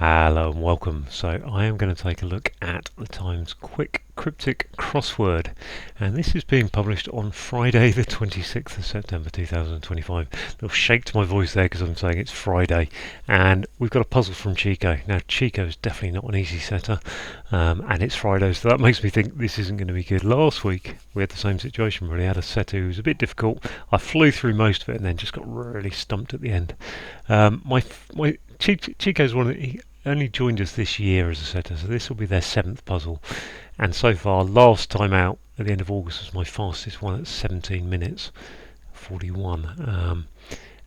Hello and welcome. So I am going to take a look at the Times Quick Cryptic crossword, and this is being published on Friday the 26th of September 2025. Little shake to my voice there because I'm saying it's Friday, and we've got a puzzle from Cheeko. Now Cheeko is definitely not an easy setter, and it's Friday, so that makes me think this isn't going to be good. Last week we had the same situation where we had a setter who was a bit difficult. I flew through most of it and then just got really stumped at the end. My Cheeko's one of the, only joined us this year as a setter, so this will be their 7th puzzle. And so far, last time out at the end of August was my fastest one at 17 minutes 41.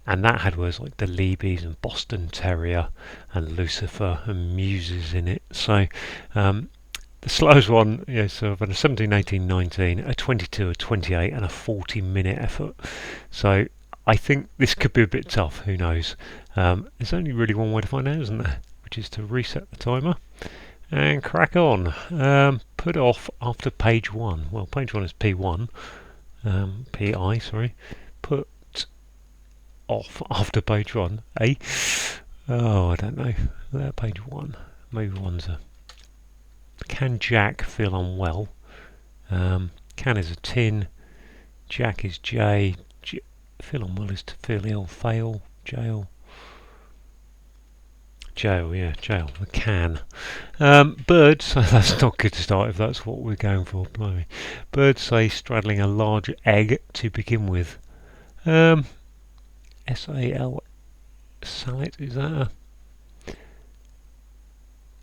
And that had words like Delibes and Boston Terrier and Lucifer and Muses in it. So the slowest one, yeah, so I've had a 17, 18, 19, a 22, a 28 and a 40-minute effort. So I think this could be a bit tough, who knows. There's only really one way to find out, isn't there? Which is to reset the timer and crack on. Put off after page 1. Well, page 1 is P1. PI, sorry. Put off after page 1. Eh? Oh, I don't know. Page 1. Maybe one's a... Can Jack feel unwell? Can is a tin. Jack is J. Feel unwell is to feel ill. Fail. Jail. Jail, yeah, jail. The can. Birds, that's not good to start if that's what we're going for. Blimey. Birds say straddling a large egg to begin with. S-A-L, salet, is that a...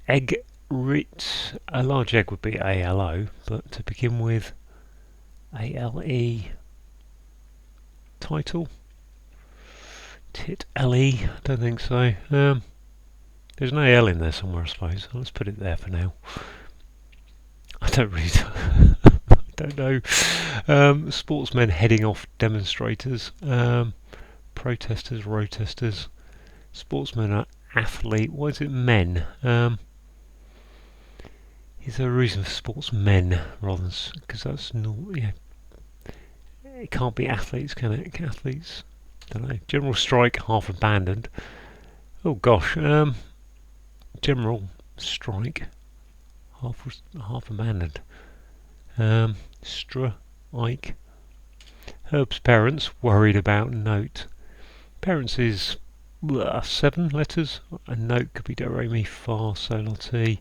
Egg rit. A large egg would be A-L-O, but to begin with, A-L-E. Title? Tit L-E, I don't think so. There's an AL in there somewhere, I suppose. Let's put it there for now. I don't really... I don't know. Sportsmen heading off demonstrators. Protesters, rotesters. Sportsmen are athlete. Why is it men? Is there a reason for sportsmen rather than... Because that's not... Yeah. It can't be athletes, can it? Athletes? Don't know. General strike, half abandoned. Oh gosh. General strike, half abandoned. Strike. Herb's parents worried about note. Parents is 7 letters. A note could be do re mi fa sol la ti.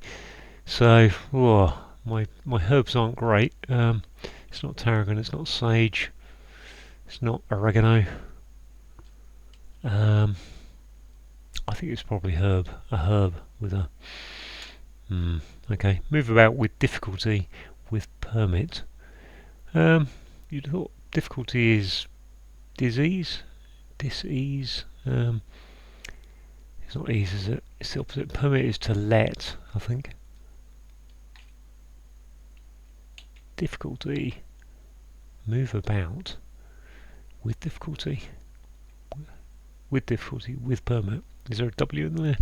So my herbs aren't great. It's not tarragon. It's not sage. It's not oregano. I think it's probably herb. A herb with a... okay. Move about with difficulty with permit. You'd have thought difficulty is disease? Dis-ease? It's not ease, is it? It's the opposite. Permit is to let, I think. Difficulty. Move about with difficulty. With difficulty with permit. Is there a W in there?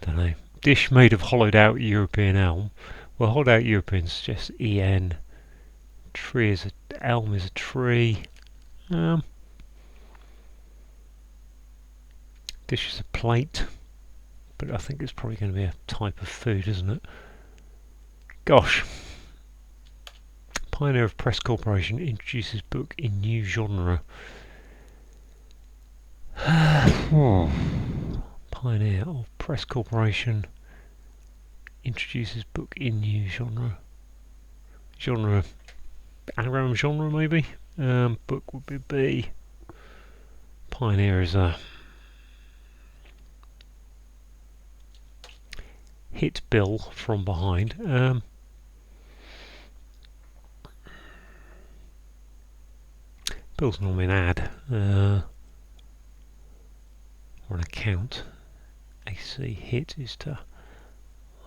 Don't know. Dish made of hollowed out European elm. Well, hollowed out European suggests EN. Tree is a... Elm is a tree. Dish is a plate. But I think it's probably going to be a type of food, isn't it? Gosh. Pioneer of Press Corporation introduces book in new genre. Pioneer of Press Corporation introduces book in new genre. Genre, anagram genre maybe. Book would be B. Pioneer is a hit Bill from behind. Bill's normally an ad. Or an account. AC hit is to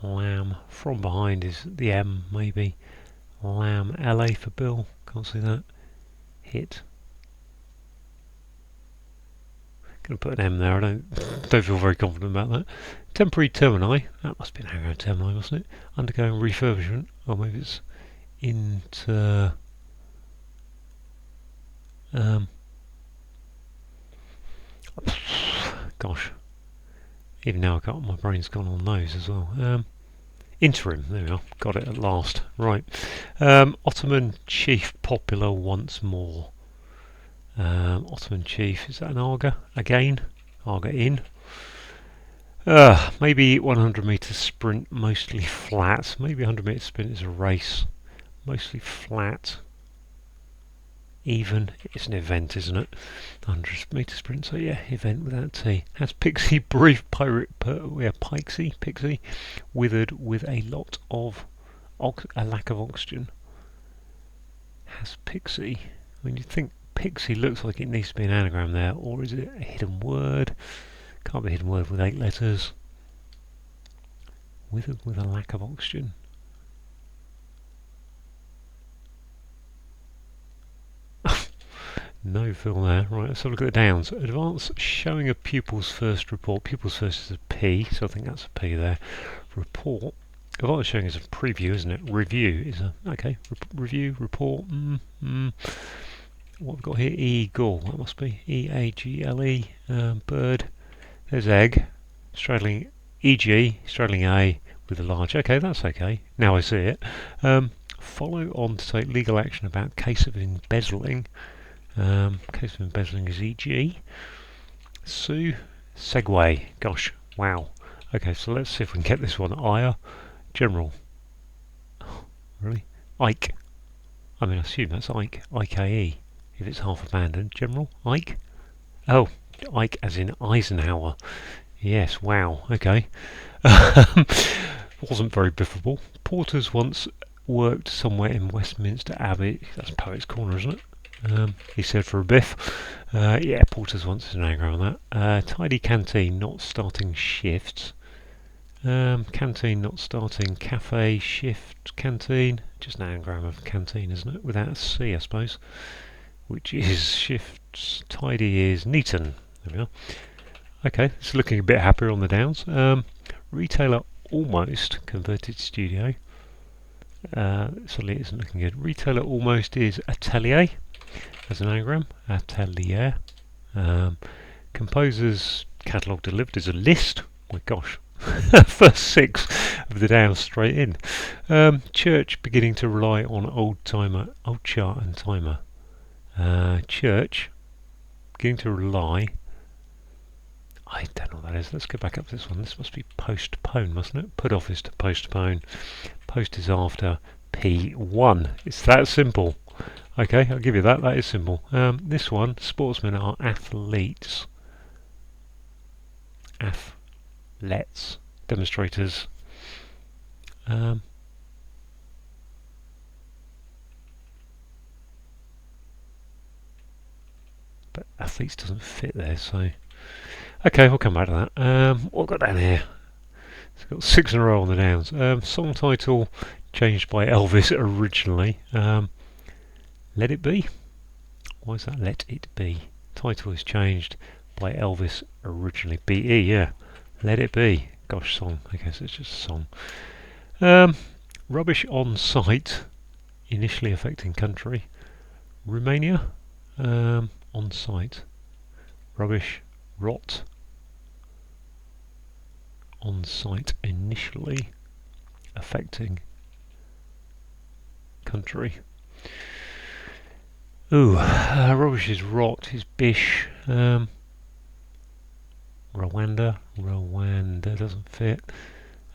lamb. From behind is the M maybe. Lamb. LA for Bill. Can't see that. Hit. Gonna put an M there. I don't feel very confident about that. Temporary termini. That must be an anagram termini, mustn't it? Undergoing refurbishment. Or maybe it's into... gosh. Even now, my brain's gone on those as well. Interim, there we are, got it at last. Right. Ottoman chief popular once more. Ottoman chief, is that an Arga? Again? Arga in. Maybe 100 metre sprint, mostly flat. Maybe 100 metre sprint is a race, mostly flat. Even, it's an event, isn't it? 100 metre sprint, so yeah, event without T. Has Pixie brief pirate, Pixie, withered with a lot of, a lack of oxygen. Has Pixie, when you think Pixie looks like it needs to be an anagram there, or is it a hidden word? Can't be a hidden word with 8 letters. Withered with a lack of oxygen. No fill there. Right, let's have a look at the downs. Advance showing a pupil's first report. Pupil's first is a P, so I think that's a P there. Report. Advance showing is a preview, isn't it? Review is a, okay, review, report. What have we got here? Eagle, that must be. E-A-G-L-E, bird. There's egg, straddling E-G, straddling A with a large. Okay, that's okay. Now I see it. Follow on to take legal action about case of embezzling. Case of embezzling is E.G. Sue, Segway. Gosh, wow. Okay, so let's see if we can get this one. Ire, General. Oh, really? Ike. I mean, I assume that's Ike. I-K-E. If it's half abandoned. General? Ike? Oh, Ike as in Eisenhower. Yes, wow. Okay. Wasn't very biffable. Porter's once worked somewhere in Westminster Abbey. That's Poet's Corner, isn't it? He said for a biff. Yeah, Porter's once is an anagram on that. Tidy canteen, not starting shifts. Canteen, not starting cafe, shift, canteen. Just an anagram of canteen, isn't it? Without a C, I suppose. Which is shifts. Tidy is Neaton. There we are. Okay, it's looking a bit happier on the downs. Retailer almost converted studio. Suddenly it isn't looking good. Retailer almost is atelier. As an anagram, atelier. Composer's catalogue delivered is a list. Oh my gosh, first 6 of the downs straight in. Church beginning to rely on old chart and timer. Church beginning to rely. I don't know what that is. Let's go back up to this one. This must be postpone, mustn't it? Put off is to postpone. Post is after P1. It's that simple. Okay, I'll give you that. That is simple. This one, sportsmen are athletes. Athletes. Demonstrators. But athletes doesn't fit there, so... Okay, we'll come back to that. What have we got down here? It's got 6 in a row on the downs. Song title changed by Elvis originally. Let It Be? Why is that Let It Be? Title is changed by Elvis originally. B-E, yeah. Let It Be. Gosh, song. I guess it's just a song. Rubbish on site. Initially affecting country. Romania. On site. Rubbish. Rot. On site. Initially affecting country. Ooh, rubbish is rot, is bish. Rwanda doesn't fit.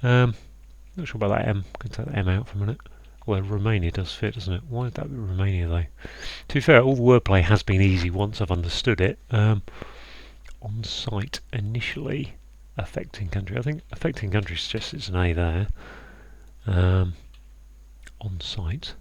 Not sure about that M. Can take that M out for a minute. Well, Romania does fit, doesn't it? Why would that be Romania though? To be fair, all the wordplay has been easy once I've understood it. On site initially affecting country. I think affecting country suggests it's an A there. On site.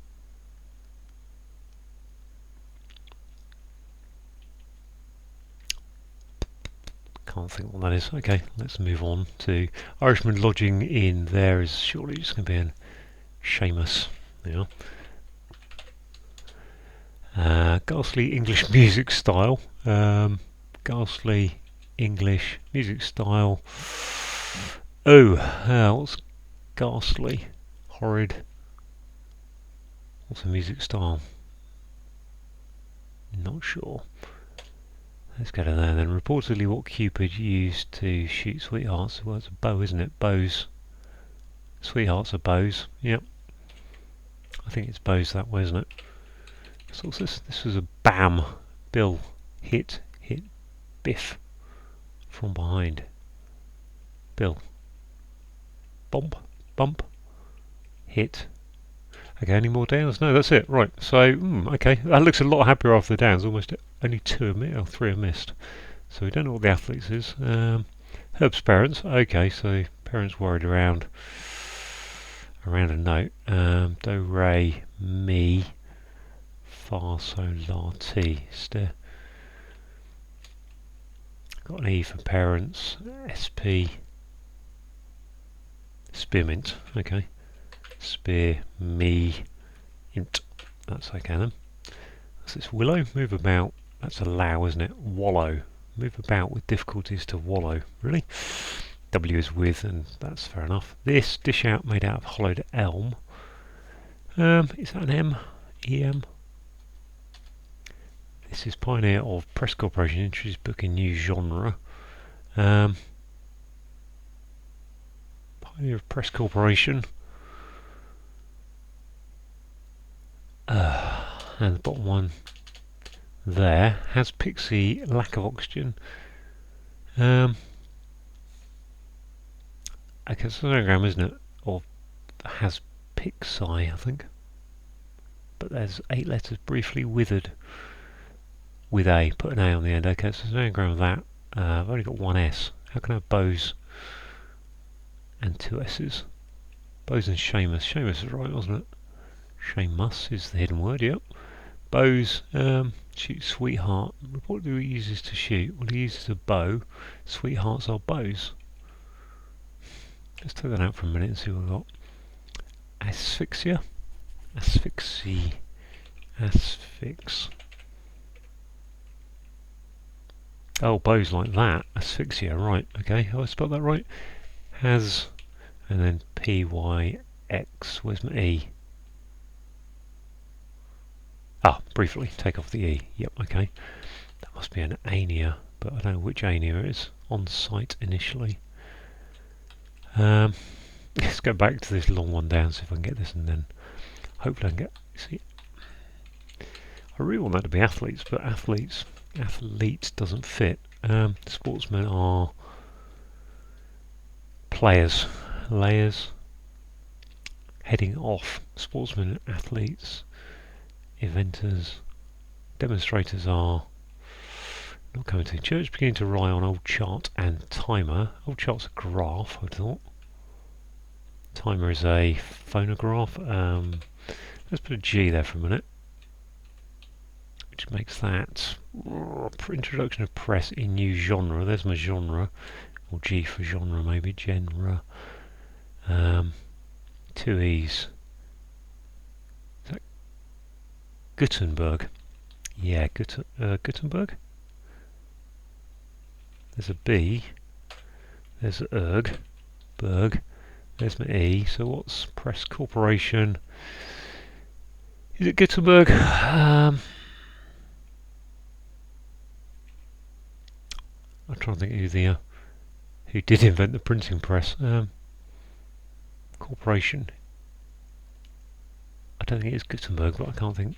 Can't think what that is. Okay, let's move on to Irishman lodging in there is surely just going to be an Seamus. Yeah. Ghastly English music style. Ghastly English music style. Oh, what's ghastly? Horrid. What's a music style? Not sure. Let's go to there then. Reportedly what Cupid used to shoot sweethearts. Well, it's a bow, isn't it? Bows. Sweethearts are bows. Yep. I think it's bows that way, isn't it? So what's this? This was a bam. Bill. Hit. Biff. From behind. Bill. Bump. Hit. Okay, any more downs? No, that's it. Right. So, okay. That looks a lot happier after the downs. Almost only 2 are missed, or 3 are missed. So we don't know what the athletes is. Herb's parents. Okay, so parents worried around a note. Do, re, mi, fa, sol, la, ti. Got an E for parents. SP. Spearmint. Okay. Spear, me, int. That's okay then. That's this willow. Move about. That's allow, isn't it? Wallow. Move about with difficulties to wallow. Really? W is with, and that's fair enough. This dish out made out of hollowed elm. Is that an M? EM? This is pioneer of Press Corporation, introduced book in new genre. Pioneer of Press Corporation. And the bottom one there has Pixie, lack of oxygen. Okay, it's an anagram, isn't it? Or has Pixie, I think. But there's 8 letters briefly withered with A. Put an A on the end. Okay, so it's an anagram of that. I've only got 1 S. How can I have bows and 2 S's? Bows and Seamus. Seamus is right, wasn't it? Seamus is the hidden word, yep. Bows, shoot sweetheart. What do he uses to shoot? Well, he uses a bow. Sweethearts are bows. Let's take that out for a minute and see what we've got. Asphyxia. Asphyxie. Asphyx. Oh, bows like that. Asphyxia, right. Okay, have I spelled that right? Has, and then P-Y-X. Where's my E? Ah, briefly, take off the E. Yep, okay. That must be an ania, but I don't know which ania it is. On site initially. Let's go back to this long one down, see if I can get this, and then hopefully I can get. See, I really want that to be athletes, but athletes doesn't fit. Sportsmen are players, layers, heading off. Sportsmen, athletes, eventers, demonstrators are not coming to. Church beginning to rely on old chart and timer. Old chart's a graph, I thought. Timer is a phonograph. Let's put a G there for a minute, which makes that introduction of press in new genre. There's my genre, or G for genre maybe. Genre. 2 E's. Is that Gutenberg? Yeah, Gutenberg. There's a B. There's a erg. Berg. There's my E. So what's Press Corporation? Is it Gutenberg? I'm trying to think who did invent the printing press. Corporation. I don't think it is Gutenberg, but I can't think.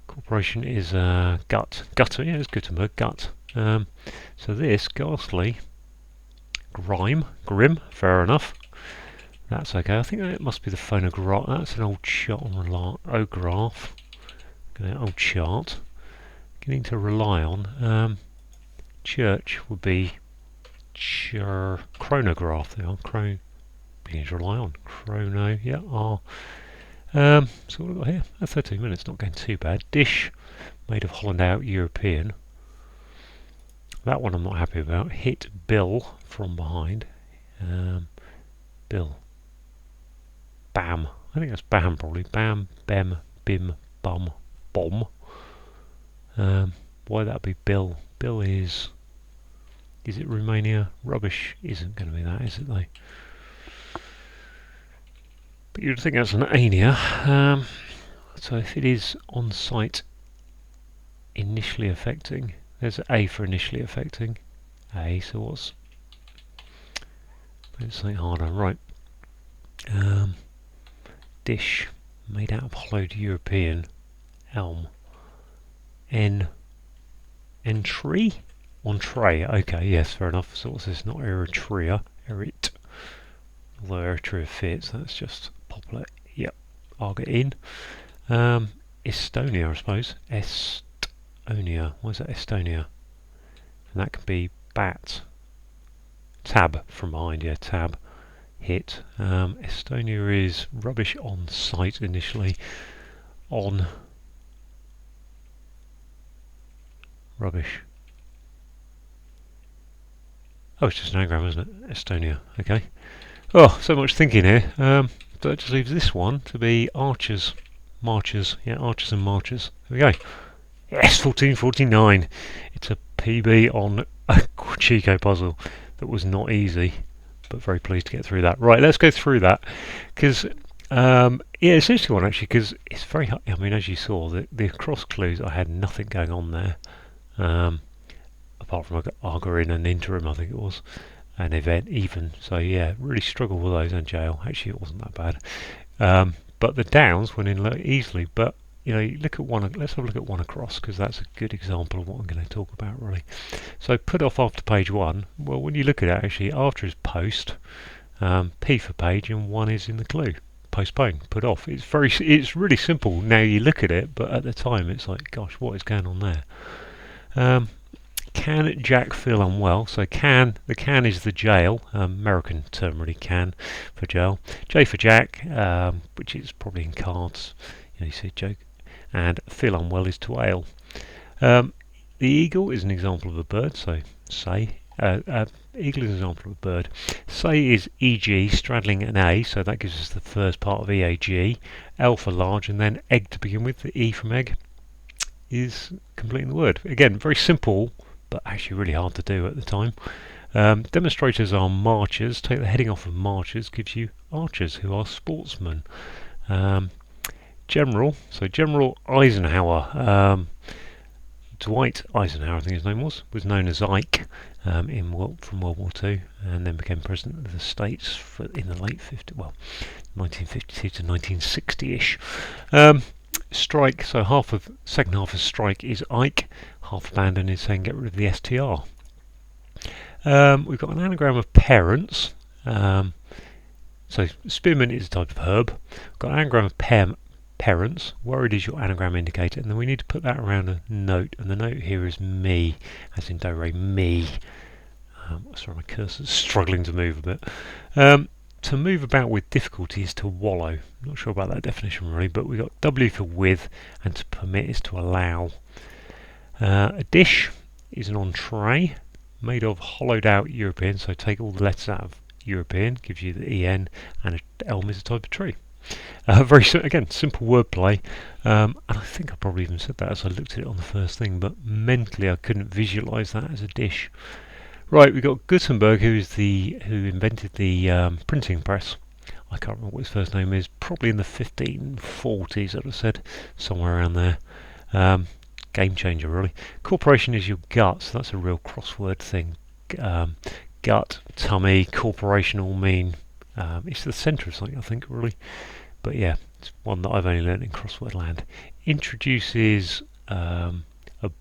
Corporation is Gut. Gutter, yeah, it's Gutenberg. Gut. So this ghastly grim, fair enough. That's okay. I think that must be the phonograph. That's an old chart on graph. Old chart. Beginning to rely on. Church would be chronograph. They are beginning to rely on chrono. Yeah. R. So what have we got here? 13 minutes. Not going too bad. Dish made of Holland out European. That one I'm not happy about. Hit Bill from behind. Bill. Bam. I think that's bam probably. Bam, bem, bim, bum, bomb. Why that be Bill? Bill is it Romania? Rubbish isn't going to be that, is it though? But you'd think that's an ania. So if it is on site initially affecting, There's A for initially affecting. A, so what's... Let's say harder, right. Dish, made out of hollowed European elm. Entree? Entree, okay, yes, fair enough. So what's this? Not Eritrea, Erit. Although Eritrea fits, that's just popular. Yep, I'll get in. Estonia, I suppose. Estonia. Why is that Estonia? And that could be bat. Tab from behind, yeah, tab. Hit. Estonia is rubbish on site initially. On. Rubbish. Oh, it's just an anagram, isn't it? Estonia, okay. Oh, so much thinking here. So that just leaves this one to be archers. Marchers. Yeah, archers and marchers. There we go. Yes, 1449. It's a PB on a Cheeko puzzle that was not easy, but very pleased to get through that. Right, let's go through that, because yeah, it's an interesting one actually, because it's very hard. I mean, as you saw, the cross clues, I had nothing going on there, apart from Arga in an interim, I think it was, an event even. So yeah, really struggled with those, and jail. Actually, it wasn't that bad, but the downs went in easily. But you know, you look at one. Let's have a look at one across, because that's a good example of what I'm going to talk about, really. So put off after page one. Well, when you look at it, actually, after is post, P for page, and one is in the clue. Postpone, put off. It's really simple now you look at it, but at the time it's like, gosh, what is going on there? Can Jack feel unwell? So the can is the jail, American term really, can for jail. J for Jack, which is probably in cards. You see a joke. And feel unwell is to ail. The eagle is an example of a bird, so say. Eagle is an example of a bird. Say is EG, straddling an A, so that gives us the first part of EAG. L for large, and then egg to begin with. The E from egg is completing the word. Again, very simple, but actually really hard to do at the time. Demonstrators are marchers. Take the heading off of marchers, gives you archers, who are sportsmen. General, so General Eisenhower, Dwight Eisenhower, I think his name was known as Ike from World War II, and then became President of the States in the late 1952 to 1960-ish. Strike, so second half of strike is Ike, half abandon is saying get rid of the STR. We've got an anagram of parents, so spearmint is a type of herb. We've got an anagram of parents, worried is your anagram indicator, and then we need to put that around a note, and the note here is me, as in do re mi. Sorry, my cursor's struggling to move a bit. To move about with difficulty is to wallow. Not sure about that definition really, but we've got W for with, and to permit is to allow. A dish is an entree made of hollowed out European, so take all the letters out of European, gives you the EN, and an elm is a type of tree. Again, simple wordplay, and I think I probably even said that as I looked at it on the first thing, but mentally I couldn't visualise that as a dish. Right, we've got Gutenberg, who invented the printing press. I can't remember what his first name is. Probably in the 1540s, I'd have said, somewhere around there. Game changer, really. Corporation is your gut, so that's a real crossword thing. Gut, tummy, corporation all mean it's the centre of something, I think, really. But yeah, it's one that I've only learnt in crossword land. Introduces a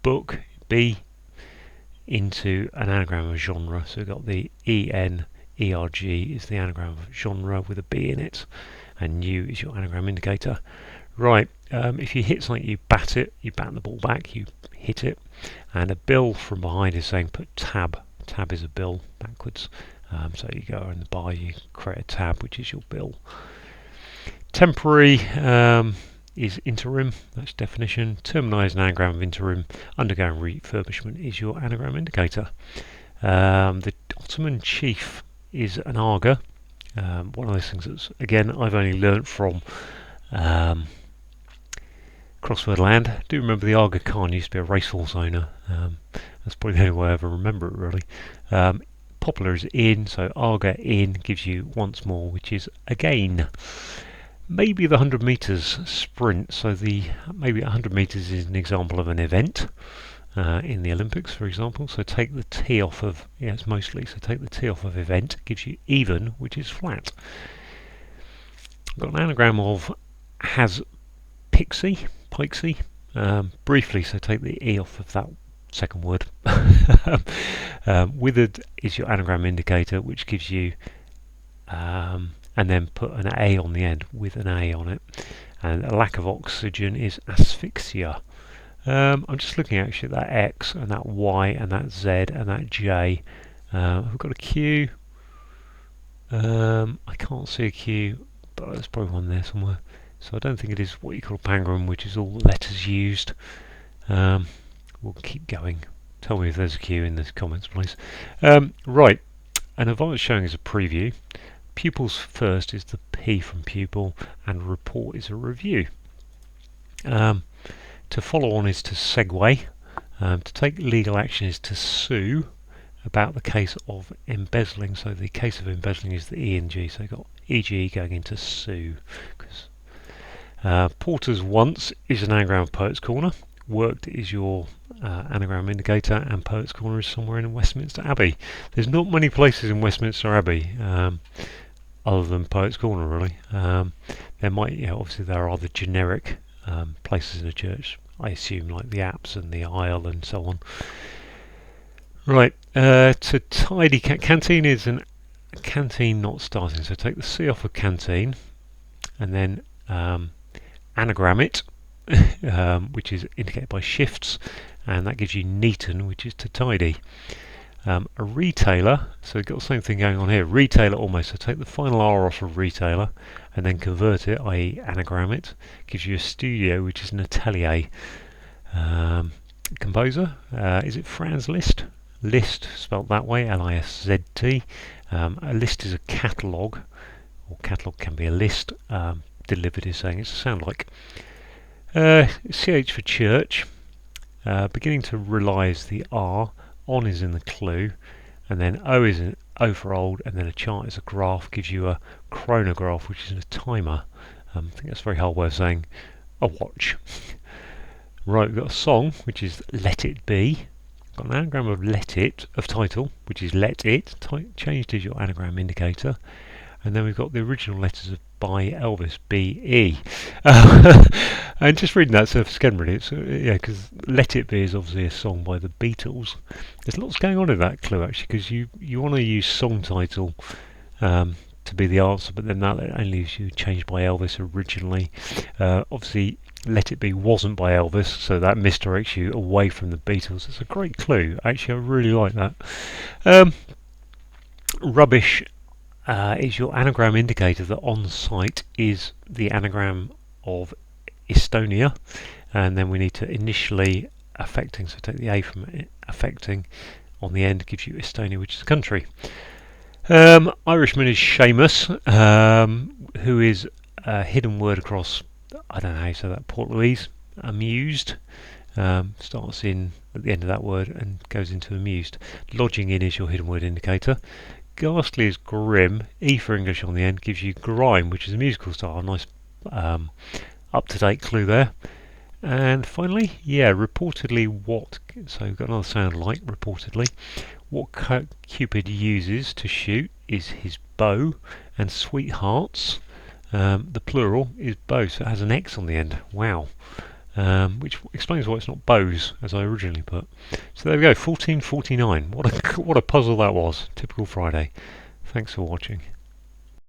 book, B, into an anagram of genre. So we've got the ENERG is the anagram of genre with a B in it, and U is your anagram indicator. Right, if you hit something, you bat the ball back, you hit it. And a bill from behind is saying put tab. Tab is a bill backwards. So you go in the bar, you create a tab, which is your bill. Temporary is interim, that's definition. Termini is an anagram of interim. Undergoing refurbishment is your anagram indicator. The Ottoman chief is an Arga. One of those things that's, again, I've only learnt from crossword land. I do remember the Aga Khan used to be a racehorse owner. That's probably the only way I ever remember it, really. Popular is in, so Arga in gives you once more, which is again. Maybe the 100 metres sprint, so maybe 100 metres is an example of an event. in the Olympics, for example. So take the T off of, yeah, it's mostly, so take the T off of event, gives you even, which is flat. I've got an anagram of has pixie, pikesy, briefly, so take the E off of that second word. Withered is your anagram indicator, which gives you, and then put an A on the end with an A on it. And a lack of oxygen is asphyxia. I'm just looking actually at that X and that Y and that Z and that J. We've got a Q. I can't see a Q, but there's probably one there somewhere. So I don't think it is what you call a pangram, which is all letters used. We'll keep going. Tell me if there's a Q in the comments, please. Right, an advanced showing is a preview. Pupils first is the P from pupil, and report is a review. To follow on is to segue. To take legal action is to sue about the case of embezzling. So the case of embezzling is the E and G. So you've got EG going into sue. Porter's once is an anagram of Poets' Corner. Worked is your anagram indicator, and Poets' Corner is somewhere in Westminster Abbey. There's not many places in Westminster Abbey other than Poets' Corner, really. There might, obviously there are the generic places in a church, I assume, like the apse and the aisle and so on. Right, to tidy canteen is an canteen not starting, so take the C off of canteen and then anagram it, which is indicated by shifts, and that gives you neaten, which is to tidy. A retailer, so we've got the same thing going on here, retailer almost, so take the final R off of retailer and then convert it, i.e. anagram it, gives you a studio, which is an atelier. Composer, is it Franz Liszt? List, spelt that way, L-I-S-Z-T. A list is a catalogue, or catalogue can be a list. Delivered is saying it's a sound like. CH for church, beginning to realise the R, on is in the clue, and then O is in O for old, and then a chart is a graph, gives you a chronograph, which is a timer. I think that's a very hard way of saying a watch. Right, we've got a song, which is Let It Be. Got an anagram of Let It, of title, which is Let It, changed as your anagram indicator. And then we've got the original letters of By Elvis, B-E. And just reading that surface again, really, it's, because Let It Be is obviously a song by the Beatles. There's lots going on in that clue, actually, because you want to use song title to be the answer, but then that only leaves you changed by Elvis originally. Obviously, Let It Be wasn't by Elvis, so that misdirects you away from the Beatles. It's a great clue. Actually, I really like that. Rubbish is your anagram indicator that on site is the anagram of Estonia, and then we need to initially affecting, so take the A from affecting on the end, gives you Estonia, which is a country. Irishman is Seamus, who is a hidden word across, I don't know how you say that, Portuguese, amused, starts in at the end of that word and goes into amused. Lodging in is your hidden word indicator. Ghastly is grim, E for English on the end, gives you grime, which is a musical style. Nice up-to-date clue there. And finally, reportedly what, so we've got another sound like, reportedly. What Cupid uses to shoot is his bow, and sweethearts, the plural, is bow, so it has an X on the end. Wow. Which explains why it's not bows, as I originally put. So there we go, 1449. What a puzzle that was. Typical Friday. Thanks for watching.